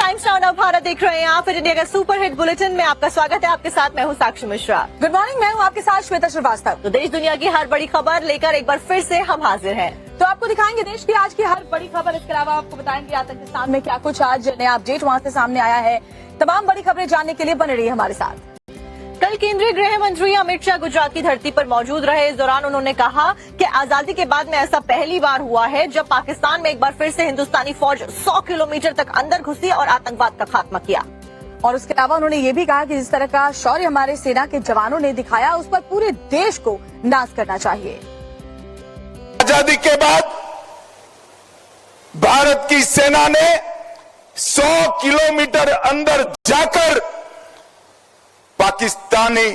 Times now नव भारत देख रहे हैं आप। इंडिया का सुपर हिट बुलेटिन में आपका स्वागत है। आपके साथ मैं हूं साक्षी मिश्रा। गुड मॉर्निंग, मैं हूं आपके साथ श्वेता श्रीवास्तव। तो देश दुनिया की हर बड़ी खबर लेकर एक बार फिर से हम हाजिर हैं। तो आपको दिखाएंगे देश की आज की हर बड़ी खबर। इसके अलावा आपको बताएंगे आतंकिस्तान में क्या कुछ आज नया अपडेट वहां से सामने आया है। तमाम बड़ी खबरें जानने के लिए बने रहिए हमारे साथ। कल केंद्रीय गृह मंत्री अमित शाह गुजरात की धरती पर मौजूद रहे। इस दौरान उन्होंने कहा कि आजादी के बाद में ऐसा पहली बार हुआ है जब पाकिस्तान में एक बार फिर से हिंदुस्तानी फौज 100 किलोमीटर तक अंदर घुसी और आतंकवाद का खात्मा किया। और उसके अलावा उन्होंने ये भी कहा कि जिस तरह का शौर्य हमारे सेना के जवानों ने दिखाया, उस पर पूरे देश को नाज करना चाहिए। आजादी के बाद भारत की सेना ने 100 किलोमीटर अंदर जाकर पाकिस्तानी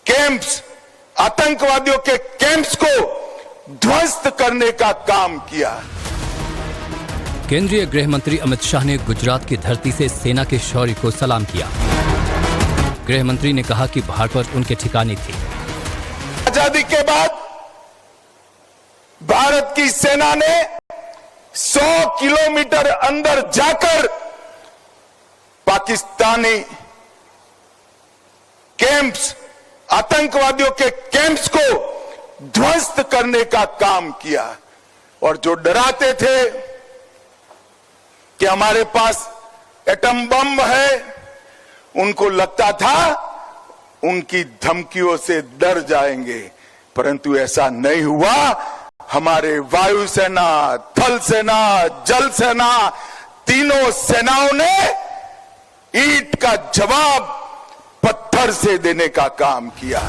कैंप्स, आतंकवादियों के कैंप्स को ध्वस्त करने का काम किया। केंद्रीय गृह मंत्री अमित शाह ने गुजरात की धरती से सेना के शौर्य को सलाम किया। गृह मंत्री ने कहा कि भारत पर उनके ठिकाने थे। आजादी के बाद भारत की सेना ने 100 किलोमीटर अंदर जाकर पाकिस्तानी कैंप्स, आतंकवादियों के कैंप्स को ध्वस्त करने का काम किया। और जो डराते थे कि हमारे पास एटम बम है, उनको लगता था उनकी धमकियों से डर जाएंगे, परंतु ऐसा नहीं हुआ। हमारे वायुसेना, थल सेना, जल सेना, तीनों सेनाओं ने ईंट का जवाब पत्थर से देने का काम किया।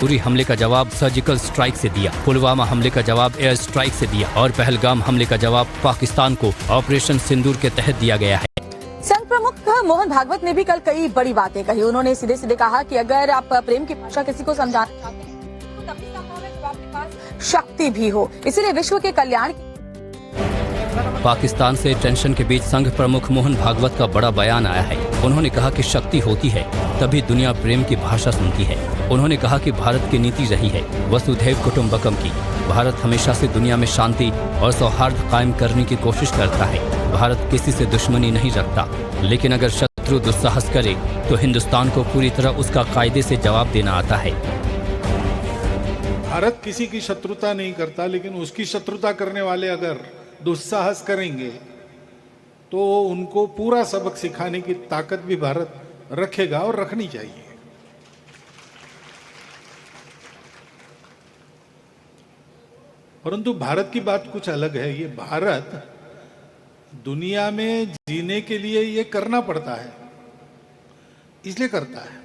उरी हमले का जवाब सर्जिकल स्ट्राइक से दिया, पुलवामा हमले का जवाब एयर स्ट्राइक से दिया और पहलगाम हमले का जवाब पाकिस्तान को ऑपरेशन सिंदूर के तहत दिया गया है। संघ प्रमुख मोहन भागवत ने भी कल कई बड़ी बातें कही। उन्होंने सीधे सीधे कहा कि अगर आप प्रेम की भाषा किसी को समझाना चाहते हैं तो तभी संभव है जब आपके पास शक्ति भी हो। इसलिए विश्व के कल्याण पाकिस्तान से टेंशन के बीच संघ प्रमुख मोहन भागवत का बड़ा बयान आया है। उन्होंने कहा कि शक्ति होती है तभी दुनिया प्रेम की भाषा सुनती है। उन्होंने कहा कि भारत की नीति रही है वसुधैव कुटुंबकम की। भारत हमेशा से दुनिया में शांति और सौहार्द कायम करने की कोशिश करता है। भारत किसी से दुश्मनी नहीं रखता, लेकिन अगर शत्रु दुस्साहस करे तो हिंदुस्तान को पूरी तरह उसका कायदे से जवाब देना आता है। भारत किसी की शत्रुता नहीं करता, लेकिन उसकी शत्रुता करने वाले अगर दुस्साहस करेंगे तो उनको पूरा सबक सिखाने की ताकत भी भारत रखेगा और रखनी चाहिए। परंतु भारत की बात कुछ अलग है। ये भारत दुनिया में जीने के लिए ये करना पड़ता है, इसलिए करता है।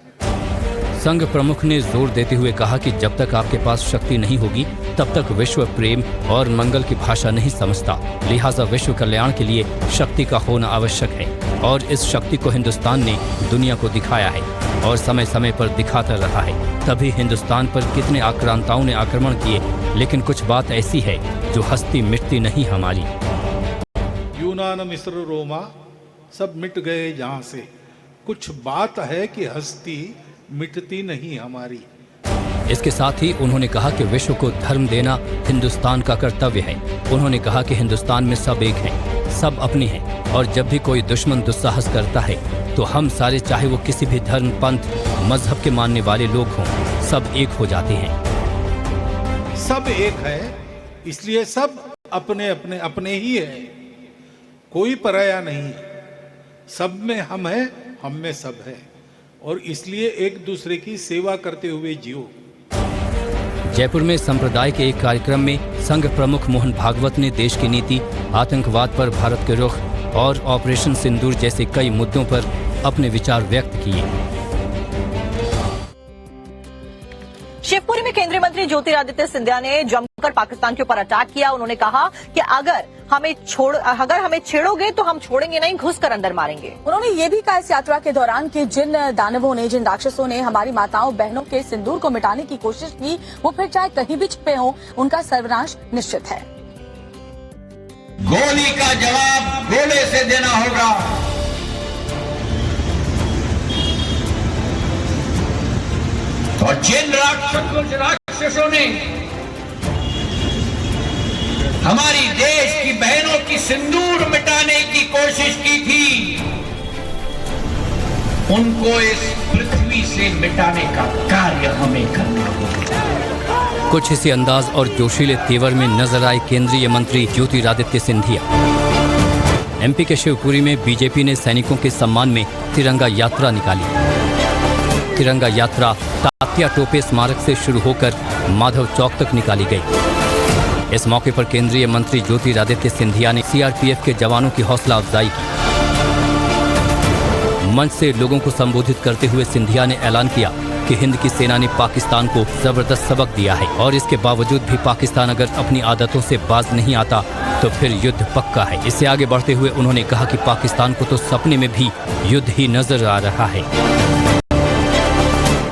संघ प्रमुख ने जोर देते हुए कहा कि जब तक आपके पास शक्ति नहीं होगी तब तक विश्व प्रेम और मंगल की भाषा नहीं समझता। लिहाजा विश्व कल्याण के लिए शक्ति का होना आवश्यक है और इस शक्ति को हिंदुस्तान ने दुनिया को दिखाया है और समय समय पर दिखाता रहा है। तभी हिंदुस्तान पर कितने आक्रांताओं ने आक्रमण किए, लेकिन कुछ बात ऐसी है जो हस्ती मिटती नहीं हमारी। यूनान, मिस्र, रोमा सब मिट गए जहां से। कुछ बात है कि हस्ती मिटती नहीं हमारी। इसके साथ ही उन्होंने कहा कि विश्व को धर्म देना हिंदुस्तान का कर्तव्य है। उन्होंने कहा कि हिंदुस्तान में सब एक हैं, सब अपने हैं और जब भी कोई दुश्मन दुस्साहस करता है तो हम सारे, चाहे वो किसी भी धर्म, पंथ, मजहब के मानने वाले लोग हों, सब एक हो जाते हैं। सब एक है, इसलिए सब अपने अपने अपने ही है, कोई पराया नहीं है। सब में हम है, हम में सब है, और इसलिए एक दूसरे की सेवा करते हुए जियो। जयपुर में संप्रदाय के एक कार्यक्रम में संघ प्रमुख मोहन भागवत ने देश की नीति, आतंकवाद पर भारत के रुख और ऑपरेशन सिंदूर जैसे कई मुद्दों पर अपने विचार व्यक्त किए। शिवपुरी में केंद्रीय मंत्री ज्योतिरादित्य सिंधिया ने जमकर पाकिस्तान के ऊपर अटैक किया। उन्होंने कहा कि अगर हमें छेड़ोगे तो हम छोड़ेंगे नहीं, घुसकर अंदर मारेंगे। उन्होंने ये भी कहा इस यात्रा के दौरान कि जिन दानवों ने, जिन राक्षसों ने हमारी माताओं बहनों के सिंदूर को मिटाने की कोशिश की, वो फिर चाहे कहीं भी छिपे हों, उनका सर्वनाश निश्चित है। गोली का जवाब गोले से देना होगा। और जिन राक्षसों ने हमारी देश की बहनों की सिंदूर मिटाने की कोशिश की थी, उनको इस पृथ्वी से मिटाने का कार्य हमें करना होगा। कुछ इसी अंदाज और जोशीले तेवर में नजर आए केंद्रीय मंत्री ज्योतिरादित्य सिंधिया। एमपी के शिवपुरी में बीजेपी ने सैनिकों के सम्मान में तिरंगा यात्रा निकाली। तिरंगा यात्रा तात्या टोपे स्मारक से शुरू होकर माधव चौक तक निकाली गई। इस मौके पर केंद्रीय मंत्री ज्योतिरादित्य सिंधिया ने सीआरपीएफ के जवानों की हौसला अफजाई की। मंच से लोगों को संबोधित करते हुए सिंधिया ने ऐलान किया कि हिंद की सेना ने पाकिस्तान को जबरदस्त सबक दिया है और इसके बावजूद भी पाकिस्तान अगर अपनी आदतों से बाज नहीं आता तो फिर युद्ध पक्का है। इससे आगे बढ़ते हुए उन्होंने कहा कि पाकिस्तान को तो सपने में भी युद्ध ही नजर आ रहा है।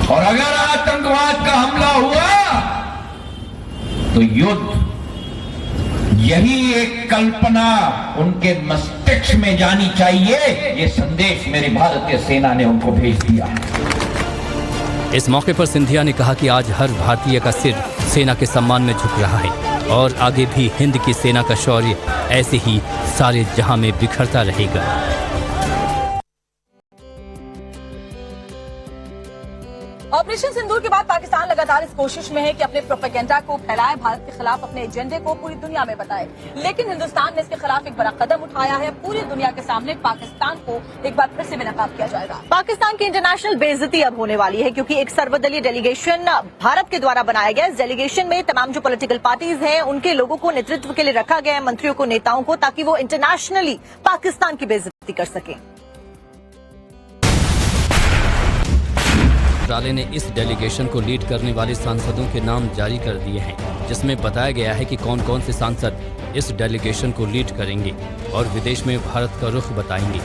और अगर आतंकवाद का हमला हुआ तो युद्ध, यही एक कल्पना उनके मस्तिष्क में जानी चाहिए। ये संदेश मेरी भारतीय सेना ने उनको भेज दिया। इस मौके पर सिंधिया ने कहा कि आज हर भारतीय का सिर सेना के सम्मान में झुक रहा है और आगे भी हिंद की सेना का शौर्य ऐसे ही सारे जहां में बिखरता रहेगा। ऑपरेशन सिंदूर के बाद पाकिस्तान लगातार इस कोशिश में है कि अपने प्रोपेगेंडा को फैलाए, भारत के खिलाफ अपने एजेंडे को पूरी दुनिया में बताए। लेकिन हिंदुस्तान ने इसके खिलाफ एक बड़ा कदम उठाया है। पूरी दुनिया के सामने पाकिस्तान को एक बार फिर से बेनकाब किया जाएगा। पाकिस्तान की इंटरनेशनल बेइज्जती अब होने वाली है क्योंकि एक सर्वदलीय डेलीगेशन भारत के द्वारा बनाया गया। इस डेलीगेशन में तमाम जो पॉलिटिकल पार्टीज हैं उनके लोगों को नेतृत्व के लिए रखा गया है, मंत्रियों को, नेताओं को, ताकि वो इंटरनेशनली पाकिस्तान की बेइज्जती कर सकें। मंत्रालय ने इस डेलीगेशन को लीड करने वाले सांसदों के नाम जारी कर दिए हैं, जिसमें बताया गया है कि कौन कौन से सांसद इस डेलीगेशन को लीड करेंगे और विदेश में भारत का रुख बताएंगे।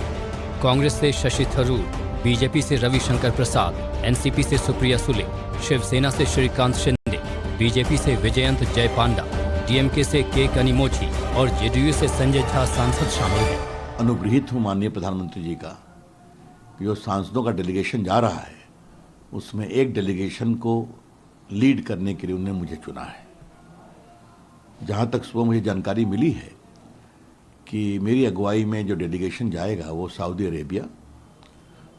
कांग्रेस से शशि थरूर, बीजेपी से रविशंकर प्रसाद, एनसीपी से सुप्रिया सुले, शिवसेना से श्रीकांत शिंदे, बीजेपी से विजयंत जयपांडा, डीएमके से के कनिमोझी और जेडीयू से संजय झा सांसद शामिल हैं। अनुग्रहित हूँ माननीय प्रधानमंत्री जी का कि जो सांसदों का डेलीगेशन जा रहा है उसमें एक डेलीगेशन को लीड करने के लिए उन्होंने मुझे चुना है। जहाँ तक सुबह मुझे जानकारी मिली है कि मेरी अगुवाई में जो डेलीगेशन जाएगा वो सऊदी अरेबिया,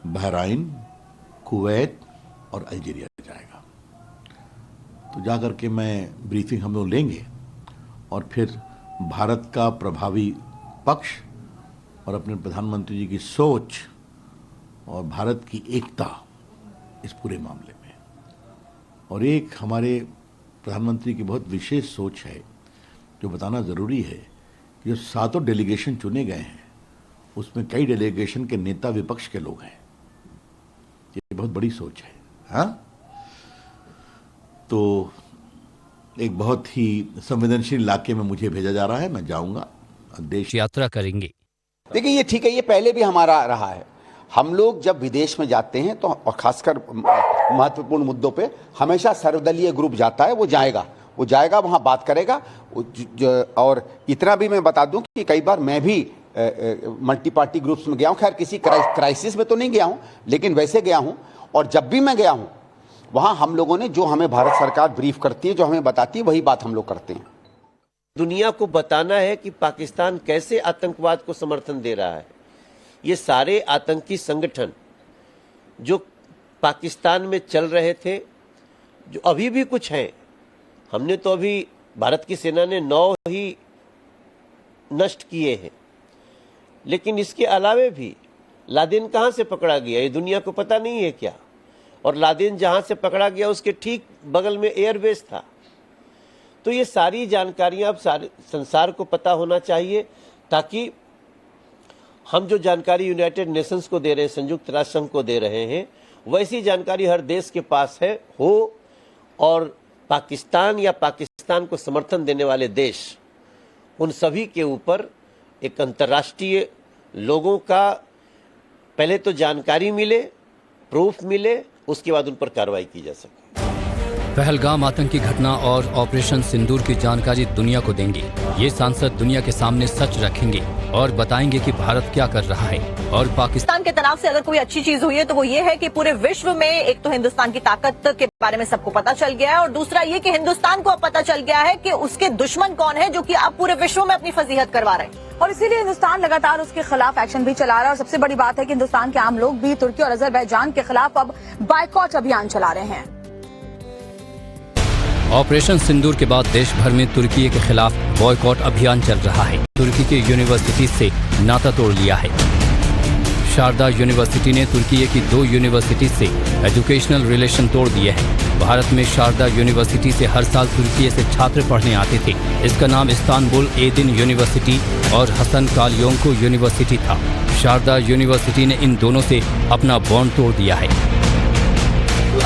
बहराइन, कुवैत और अल्जीरिया जाएगा। तो जा कर के मैं ब्रीफिंग हम लोग लेंगे और फिर भारत का प्रभावी पक्ष और अपने प्रधानमंत्री जी की सोच और भारत की एकता इस पूरे मामले में, और एक हमारे प्रधानमंत्री की बहुत विशेष सोच है जो बताना ज़रूरी है कि जो 7 डेलीगेशन चुने गए हैं उसमें कई डेलीगेशन के नेता विपक्ष के लोग हैं। ये बहुत बड़ी सोच है। हाँ, तो एक बहुत ही संवेदनशील इलाके में मुझे भेजा जा रहा है। मैं जाऊंगा, देश यात्रा करेंगे। देखिए ये ठीक है, ये पहले भी हमारा रहा है। हम लोग जब विदेश में जाते हैं तो और खासकर महत्वपूर्ण मुद्दों पे हमेशा सर्वदलीय ग्रुप जाता है। वो जाएगा वहाँ बात करेगा। और इतना भी मैं बता दूं कि कई बार मैं भी मल्टी पार्टी ग्रुप्स में गया हूँ। खैर किसी क्राइसिस में तो नहीं गया हूँ, लेकिन वैसे गया हूँ। और जब भी मैं गया हूँ वहाँ हम लोगों ने जो हमें भारत सरकार ब्रीफ करती है, जो हमें बताती है, वही बात हम लोग करते हैं। दुनिया को बताना है कि पाकिस्तान कैसे आतंकवाद को समर्थन दे रहा है। ये सारे आतंकी संगठन जो पाकिस्तान में चल रहे थे, जो अभी भी कुछ हैं, हमने तो अभी भारत की सेना ने 9 ही नष्ट किए हैं, लेकिन इसके अलावे भी लादेन कहाँ से पकड़ा गया ये दुनिया को पता नहीं है क्या। और लादेन जहाँ से पकड़ा गया उसके ठीक बगल में एयरबेस था। तो ये सारी जानकारियाँ अब सारे संसार को पता होना चाहिए, ताकि हम जो जानकारी यूनाइटेड नेशंस को दे रहे हैं, संयुक्त राष्ट्र संघ को दे रहे हैं, वैसी जानकारी हर देश के पास हो और पाकिस्तान या पाकिस्तान को समर्थन देने वाले देश, उन सभी के ऊपर एक अंतर्राष्ट्रीय लोगों का पहले तो जानकारी मिले, प्रूफ मिले, उसके बाद उन पर कार्रवाई की जा सके। पहलगाम आतंकी घटना और ऑपरेशन सिंदूर की जानकारी दुनिया को देंगे। ये सांसद दुनिया के सामने सच रखेंगे और बताएंगे कि भारत क्या कर रहा है। और पाकिस्तान के तनाव से अगर कोई अच्छी चीज हुई है तो वो ये है कि पूरे विश्व में एक तो हिंदुस्तान की ताकत के बारे में सबको पता चल गया है और दूसरा ये कि हिंदुस्तान को अब पता चल गया है कि उसके दुश्मन कौन है जो कि अब पूरे विश्व में अपनी फजीहत करवा रहे हैं। और इसीलिए हिंदुस्तान लगातार उसके खिलाफ एक्शन भी चला रहा है। और सबसे बड़ी बात है कि हिंदुस्तान के आम लोग भी तुर्की और अजरबैजान के खिलाफ अब बायकॉट अभियान चला रहे हैं। ऑपरेशन सिंदूर के बाद देश भर में तुर्की के खिलाफ बॉयकॉट अभियान चल रहा है। तुर्की की यूनिवर्सिटी से नाता तोड़ लिया है। शारदा यूनिवर्सिटी ने तुर्की की 2 यूनिवर्सिटी से एजुकेशनल रिलेशन तोड़ दिए हैं। भारत में शारदा यूनिवर्सिटी से हर साल तुर्की से छात्र पढ़ने आते थे। इसका नाम इस्तांबुल एदिन यूनिवर्सिटी और हसन कालयोंको यूनिवर्सिटी था। शारदा यूनिवर्सिटी ने इन दोनों से अपना बॉन्ड तोड़ दिया है।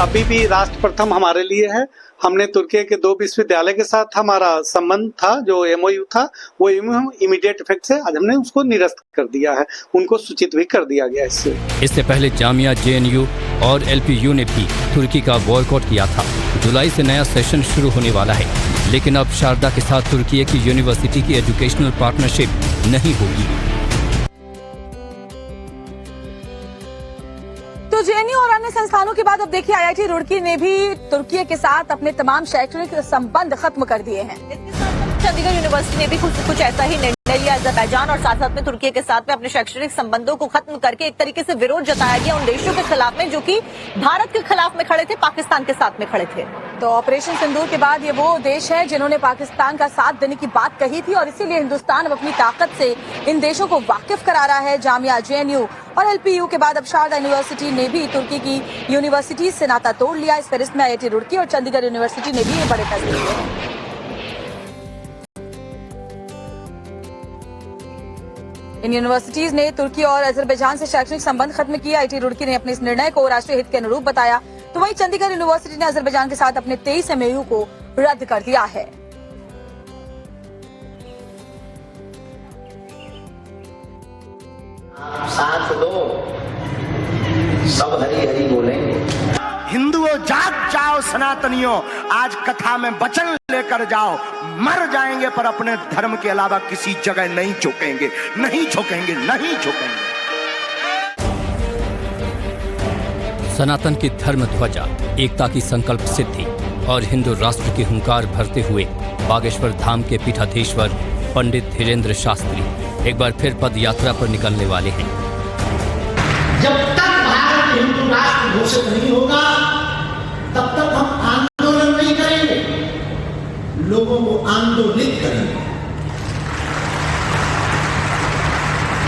अभी भी राष्ट्र प्रथम हमारे लिए है। हमने तुर्की के 2 विश्वविद्यालय के साथ हमारा संबंध था, जो एमओयू था, वो इमीडिएट इफेक्ट से आज हमने उसको निरस्त कर दिया है, उनको सूचित भी कर दिया गया। इससे पहले जामिया जेएनयू और एलपीयू ने भी तुर्की का बॉयकॉट किया था। जुलाई से नया सेशन शुरू होने वाला है, लेकिन अब शारदा के साथ तुर्की की यूनिवर्सिटी की एजुकेशनल पार्टनरशिप नहीं होगी। तो जेएनयू और अन्य संस्थानों के बाद अब देखिए आईआईटी रुड़की ने भी तुर्की के साथ अपने तमाम शैक्षणिक संबंध खत्म कर दिए हैं। चंडीगढ़ यूनिवर्सिटी ने भी कुछ ऐसा ही निर्णय लिया अजरबैजान और साथ में तुर्की के साथ में अपने शैक्षणिक संबंधों को खत्म करके एक तरीके से विरोध जताया गया उन देशों के खिलाफ में जो कि भारत के खिलाफ में खड़े थे, पाकिस्तान के साथ में खड़े थे। तो ऑपरेशन सिंदूर के बाद ये वो देश है जिन्होंने पाकिस्तान का साथ देने की बात कही थी और इसीलिए हिंदुस्तान अब अपनी ताकत से इन देशों को वाकिफ करा रहा है। जामिया जेएनयू और एलपीयू के बाद अब शारदा यूनिवर्सिटी ने भी तुर्की की यूनिवर्सिटी से नाता तोड़ लिया। इस फहरिस्त में आईआईटी रुड़की और चंडीगढ़ यूनिवर्सिटी ने भी ये बड़े फैसले लिए हैं। इन यूनिवर्सिटीज ने तुर्की और अजरबैजान से शैक्षणिक संबंध खत्म किए। आईआईटी रुड़की ने अपने इस निर्णय को राष्ट्रीय हित के अनुरूप बताया, तो वहीं चंडीगढ़ यूनिवर्सिटी ने अजरबैजान के साथ अपने 23 एमओयू को रद्द कर दिया है। साथ दो, सब हरी हरी बोलेंगे। हिंदुओं जाग जाओ, सनातनियों आज कथा में वचन लेकर जाओ। मर जाएंगे पर अपने धर्म के अलावा किसी जगह नहीं झुकेंगे, नहीं झुकेंगे, नहीं झुकेंगे। सनातन की धर्म ध्वजा, एकता की संकल्प सिद्धि और हिंदू राष्ट्र की हुंकार भरते हुए बागेश्वर धाम के पीठाधीश्वर पंडित धीरेन्द्र शास्त्री एक बार फिर पद यात्रा पर निकलने वाले हैं। जब तक भारत हिंदू राष्ट्र घोषित नहीं होगा तब तक हम आंदोलन नहीं करेंगे, लोगों को आंदोलित करेंगे।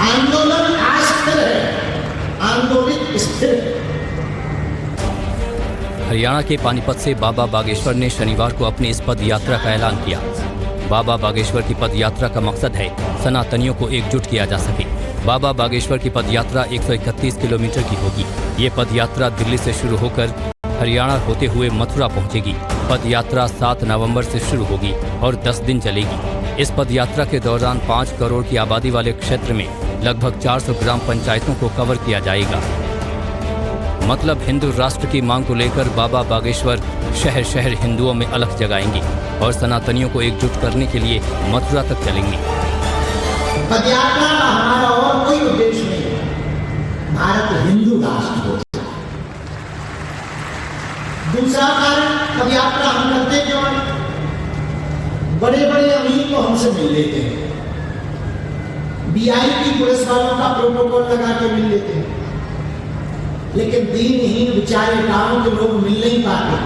आंदोलन अस्थिर है, आंदोलित स्थिर है। हरियाणा के पानीपत से बाबा बागेश्वर ने शनिवार को अपनी इस पद यात्रा का ऐलान किया। बाबा बागेश्वर की पद यात्रा का मकसद है सनातनियों को एकजुट किया जा सके। बाबा बागेश्वर की पद यात्रा 131 किलोमीटर की होगी। ये पद यात्रा दिल्ली से शुरू होकर हरियाणा होते हुए मथुरा पहुंचेगी। पद यात्रा 7 नवंबर से शुरू होगी और 10 दिन चलेगी। इस पद यात्रा के दौरान 5 करोड़ की आबादी वाले क्षेत्र में लगभग 400 ग्राम पंचायतों को कवर किया जाएगा। मतलब हिंदू राष्ट्र की मांग को लेकर बाबा बागेश्वर शहर शहर हिंदुओं में अलख जगाएंगे और सनातनियों को एकजुट करने के लिए मथुरा तक चलेंगे। पदयात्रा का हमारा और कोई उद्देश्य नहीं है, भारत हिंदू राष्ट्र हो। दूसरा कारण, पदयात्रा हम करते क्यों? बड़े बड़े अमीर को हमसे मिल लेते हैं, वीआईपी पुलिस वालों का प्रोटोकॉल लगा के मिल लेते हैं, लेकिन दीनहीन बेचारे गांवों के लोग मिल नहीं पाते।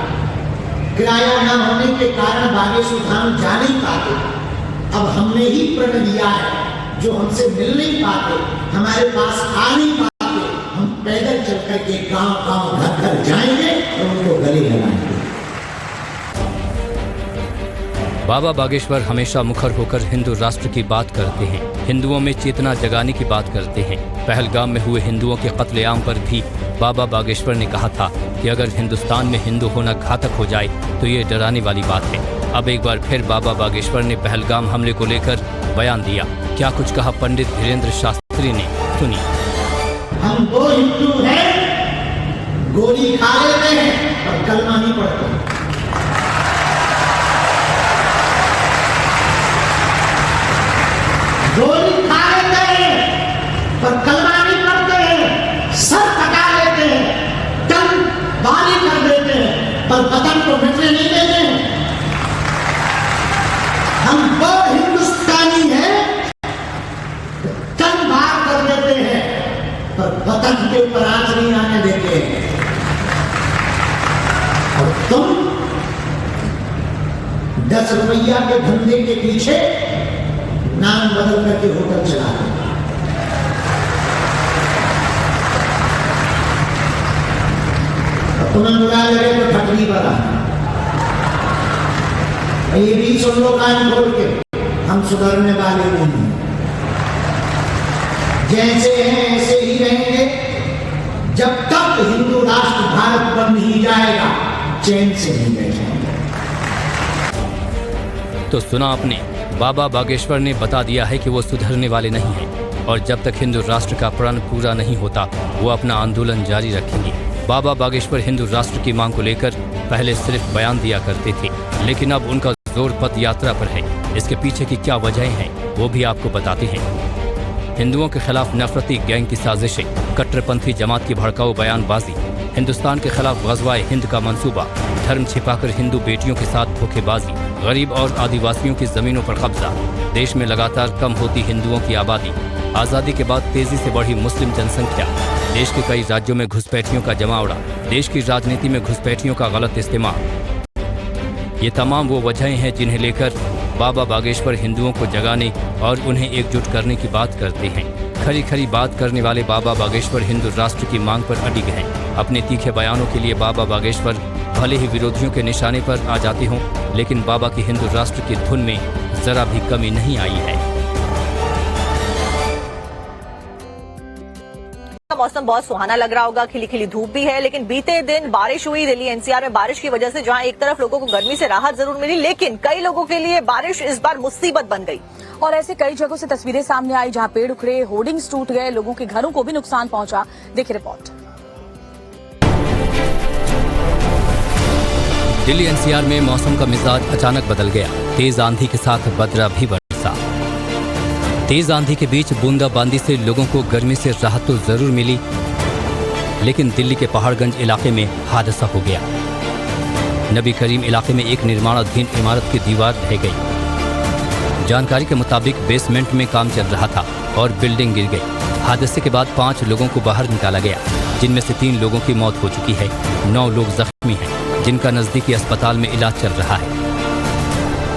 किराया न होने के कारण बागेश्वर धाम जा नहीं पाते। अब हमने ही प्रण लिया है, जो हमसे मिल नहीं पाते, हमारे पास आ नहीं पाते, हम पैदल चल करके गांव गांव घर घर जाएंगे और उनको गले लगाएंगे। बाबा बागेश्वर हमेशा मुखर होकर हिंदू राष्ट्र की बात करते हैं, हिंदुओं में चेतना जगाने की बात करते हैं। पहलगाम में हुए हिंदुओं के कत्लेआम पर भी बाबा बागेश्वर ने कहा था कि अगर हिंदुस्तान में हिंदू होना घातक हो जाए तो ये डराने वाली बात है। अब एक बार फिर बाबा बागेश्वर ने पहलगाम हमले को लेकर बयान दिया। क्या कुछ कहा पंडित धीरेन्द्र शास्त्री ने, सुनिए। हम दो हिंदू हैं, गोली खा लेते हैं पर कलमा नहीं पढ़ते। गोली खा लेते हैं पर कलमा नहीं पढ़ते हैं, सर कटा लेते हैं, तन बारी कर देते हैं पर वतन को मिटने नहीं देते हैं। हम वो हिंदुस्तानी हैं, तन बार कर देते हैं पर वतन के ऊपर आंच नहीं आने देते हैं। और तुम 10 रुपया के धंधे के पीछे नाम बदल करके होटल चला रहे। तुम्हें बुला लगे तो ठटनी बना, ये भी सुन लो कान खोल के, हम सुधरने वाले नहीं। जैसे हैं ऐसे ही रहेंगे जब तक हिंदू राष्ट्र भारत बन नहीं जाएगा, चैन से नहीं बैठेंगे। तो सुना आपने, बाबा बागेश्वर ने बता दिया है कि वो सुधरने वाले नहीं हैं और जब तक हिंदू राष्ट्र का प्रण पूरा नहीं होता वो अपना आंदोलन जारी रखेंगे। बाबा बागेश्वर हिंदू राष्ट्र की मांग को लेकर पहले सिर्फ बयान दिया करते थे, लेकिन अब उनका जोर पद यात्रा पर है। इसके पीछे की क्या वजहें हैं वो भी आपको बताते हैं। हिंदुओं के खिलाफ नफरती गैंग की साजिशें, कट्टरपंथी जमात की भड़काऊ बयानबाजी, हिंदुस्तान के खिलाफ गज़वाए हिंद का मंसूबा, धर्म छिपाकर हिंदू बेटियों के साथ धोखेबाजी, गरीब और आदिवासियों की जमीनों पर कब्जा, देश में लगातार कम होती हिंदुओं की आबादी, आज़ादी के बाद तेजी से बढ़ी मुस्लिम जनसंख्या, देश के कई राज्यों में घुसपैठियों का जमावड़ा, देश की राजनीति में घुसपैठियों का गलत इस्तेमाल, ये तमाम वो वजहें हैं जिन्हें लेकर बाबा बागेश्वर हिंदुओं को जगाने और उन्हें एकजुट करने की बात करते हैं। खरी खरी बात करने वाले बाबा बागेश्वर हिंदू राष्ट्र की मांग पर अडिग हैं। अपने तीखे बयानों के लिए बाबा बागेश्वर भले ही विरोधियों के निशाने पर आ जाते हों, लेकिन बाबा की हिंदू राष्ट्र की धुन में जरा भी कमी नहीं आई है। मौसम बहुत सुहाना लग रहा होगा, खिली खिली धूप भी है, लेकिन बीते दिन बारिश हुई दिल्ली एनसीआर में। बारिश की वजह से जहां एक तरफ लोगों को गर्मी से राहत जरूर मिली, लेकिन कई लोगों के लिए बारिश इस बार मुसीबत बन गई। और ऐसे कई जगहों से तस्वीरें सामने आई जहां पेड़ उखड़े, होर्डिंग्स टूट गए, लोगों के घरों को भी नुकसान पहुंचा। देखिए रिपोर्ट। दिल्ली एनसीआर में मौसम का मिजाज अचानक बदल गया। तेज आंधी के साथ बदरा भी बरसा। तेज आंधी के बीच बूंदाबांदी से लोगों को गर्मी से राहत तो जरूर मिली, लेकिन दिल्ली के पहाड़गंज इलाके में हादसा हो गया। नबी करीम इलाके में एक निर्माणाधीन इमारत की दीवार ढह गई। जानकारी के मुताबिक बेसमेंट में काम चल रहा था और बिल्डिंग गिर गई। हादसे के बाद 5 लोगों को बाहर निकाला गया, जिनमें से 3 लोगों की मौत हो चुकी है। 9 लोग जख्मी हैं, जिनका नजदीकी अस्पताल में इलाज चल रहा है।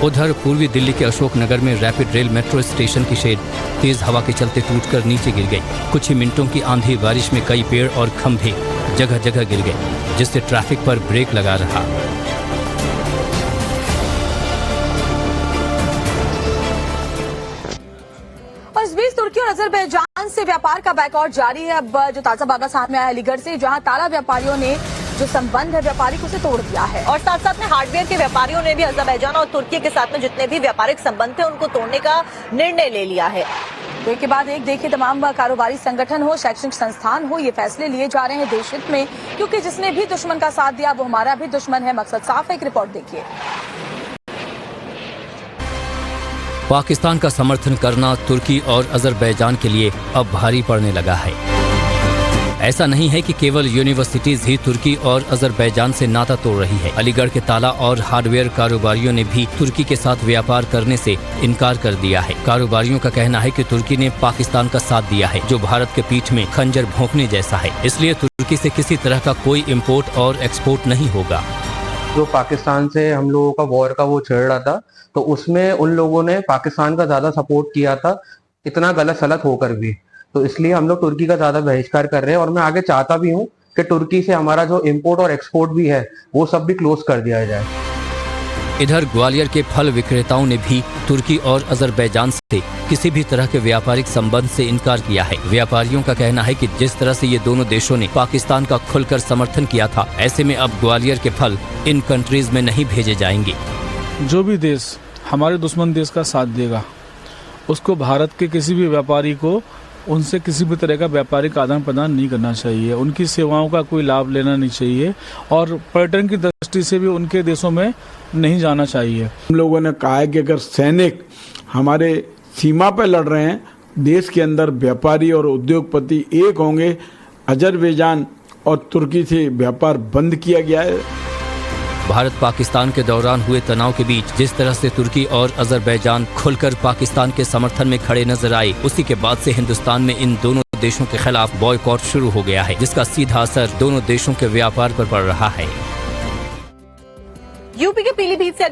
उधर पूर्वी दिल्ली के अशोकनगर में रैपिड रेल मेट्रो स्टेशन की शेड तेज हवा के चलते टूटकर नीचे गिर गई। कुछ ही मिनटों की आंधी बारिश में कई पेड़ और खंभे जगह जगह गिर गए, जिससे ट्रैफिक पर ब्रेक लगा रहा। और इस बीच तुर्की और अजरबैजान से व्यापार का बैकआउट जारी है। अब जो ताजा मामला सामने आया अलीगढ़ से, जहां ताला व्यापारियों ने जो संबंध है व्यापारिक उसे तोड़ दिया है। और साथ साथ में हार्डवेयर के व्यापारियों ने भी अजरबैजान और तुर्की के साथ में जितने भी व्यापारिक संबंध थे उनको तोड़ने का निर्णय ले लिया है। तो एक के बाद एक देखिए, तमाम कारोबारी संगठन हो, शैक्षणिक संस्थान हो, ये फैसले लिए जा रहे हैं देश हित में, क्योंकि जिसने भी दुश्मन का साथ दिया वो हमारा भी दुश्मन है। मकसद साफ है। एक रिपोर्ट देखिए। पाकिस्तान का समर्थन करना तुर्की और अजरबैजान के लिए अब भारी पड़ने लगा है। ऐसा नहीं है कि केवल यूनिवर्सिटीज ही तुर्की और अजरबैजान से नाता तोड़ रही है। अलीगढ़ के ताला और हार्डवेयर कारोबारियों ने भी तुर्की के साथ व्यापार करने से इनकार कर दिया है। कारोबारियों का कहना है कि तुर्की ने पाकिस्तान का साथ दिया है, जो भारत के पीठ में खंजर भोंकने जैसा है। इसलिए तुर्की से किसी तरह का कोई इम्पोर्ट और एक्सपोर्ट नहीं होगा। जो पाकिस्तान से हम लोगों का वॉर का वो छेड़ रहा था, तो उसमें उन लोगों ने पाकिस्तान का ज्यादा सपोर्ट किया था, इतना गलत सलत होकर भी। तो इसलिए हम लोग तुर्की का ज्यादा बहिष्कार कर रहे हैं और मैं आगे चाहता भी हूँ कि तुर्की से हमारा जो इम्पोर्ट और एक्सपोर्ट भी है वो सब भी क्लोज कर दिया जाए। इधर ग्वालियर के फल विक्रेताओं ने भी तुर्की और अजरबैजान से किसी भी तरह के व्यापारिक संबंध से इनकार किया है। व्यापारियों का कहना है कि जिस तरह से ये दोनों देशों ने पाकिस्तान का खुलकर समर्थन किया था, ऐसे में अब ग्वालियर के फल इन कंट्रीज में नहीं भेजे जाएंगे। जो भी देश हमारे दुश्मन देश का साथ देगा, उसको भारत के किसी भी व्यापारी को उनसे किसी भी तरह का व्यापारिक आदान प्रदान नहीं करना चाहिए। उनकी सेवाओं का कोई लाभ लेना नहीं चाहिए और पर्यटन की दृष्टि से भी उनके देशों में नहीं जाना चाहिए। हम लोगों ने कहा है कि अगर सैनिक हमारे सीमा पर लड़ रहे हैं, देश के अंदर व्यापारी और उद्योगपति एक होंगे। अजरबैजान और तुर्की से व्यापार बंद किया गया है। भारत पाकिस्तान के दौरान हुए तनाव के बीच जिस तरह से तुर्की और अजरबैजान खुलकर पाकिस्तान के समर्थन में खड़े नजर आए, उसी के बाद से हिंदुस्तान में इन दोनों देशों के खिलाफ बॉयकॉट शुरू हो गया है, जिसका सीधा असर दोनों देशों के व्यापार पर पड़ रहा है। यूपी के पीलीभीत से